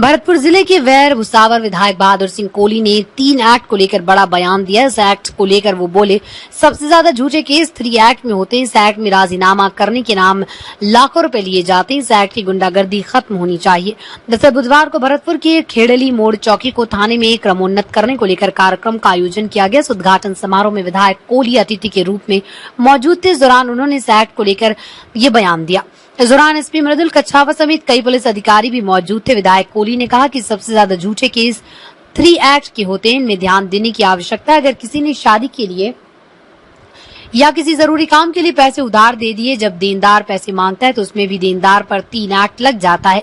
भरतपुर जिले के वैर भुसावर विधायक बहादुर सिंह कोहली ने 3 एक्ट को लेकर बड़ा बयान दिया। इस एक्ट को लेकर वो बोले, सबसे ज्यादा झूठे केस 3 एक्ट में होते हैं। इस एक्ट में राजीनामा करने के नाम लाखों रुपए लिए जाते हैं। इस एक्ट की गुंडागर्दी खत्म होनी चाहिए। दरअसल बुधवार को भरतपुर के खेड़ली मोड़ चौकी को थाने में क्रमोन्नत करने को लेकर कार्यक्रम का आयोजन किया गया। इस उद्घाटन समारोह में विधायक कोहली अतिथि के रूप में मौजूद थे। इस दौरान उन्होंने इस एक्ट को लेकर ये बयान दिया। इस दौरान एसपी मृदुल कच्छावा समेत कई पुलिस अधिकारी भी मौजूद थे। विधायक कोहली ने कहा कि सबसे ज्यादा झूठे केस 3 एक्ट के होते हैं। इनमें ध्यान देने की आवश्यकता है। अगर किसी ने शादी के लिए या किसी जरूरी काम के लिए पैसे उधार दे दिए, जब देनदार पैसे मांगता है तो उसमें भी देनदार पर 3 एक्ट लग जाता है।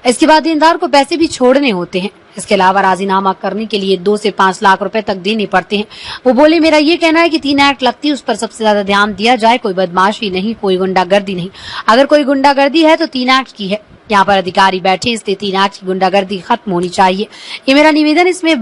इसके बाद देनदार को पैसे भी छोड़ने होते हैं। इसके अलावा राजीनामा करने के लिए 2 से 5 लाख रुपए तक देने पड़ते हैं। वो बोले, मेरा ये कहना है कि 3 एक्ट लगती है, उस पर सबसे ज्यादा ध्यान दिया जाए। कोई बदमाशी नहीं, कोई गुंडागर्दी नहीं। अगर कोई गुंडागर्दी है तो 3 एक्ट की है। यहाँ पर अधिकारी बैठे, इसलिए 3 एक्ट की गुंडागर्दी खत्म होनी चाहिए, ये मेरा निवेदन। इसमें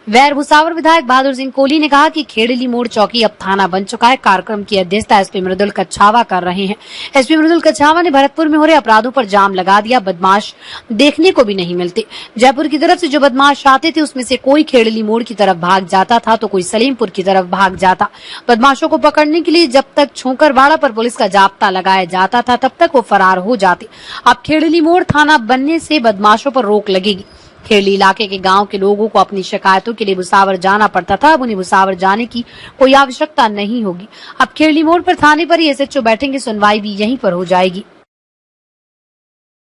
वैर भुसावर विधायक बहादुर सिंह कोहली ने कहा कि खेड़ली मोड़ चौकी अब थाना बन चुका है। कार्यक्रम की अध्यक्षता एसपी मृदुल कच्छावा कर रहे हैं। एसपी मृदुल कच्छावा ने भरतपुर में हो रहे अपराधों पर जाम लगा दिया। बदमाश देखने को भी नहीं मिलते। जयपुर की तरफ से जो बदमाश आते थे उसमें से कोई खेड़ली मोड़ की तरफ भाग जाता था तो कोई सलीमपुर की तरफ भाग जाता। बदमाशों को पकड़ने के लिए जब तक छोकरवाड़ा पर पुलिस का जाब्ता लगाया जाता था तब तक वो फरार हो जाते। अब खेड़ली मोड़ थाना बनने से बदमाशों पर रोक लगेगी। खेड़ली इलाके के गांव के लोगों को अपनी शिकायतों के लिए भुसावर जाना पड़ता था। अब उन्हें भुसावर जाने की कोई आवश्यकता नहीं होगी। अब खेड़ली मोड़ पर थाने पर ही एसएचओ बैठेंगे, सुनवाई भी यहीं पर हो जाएगी।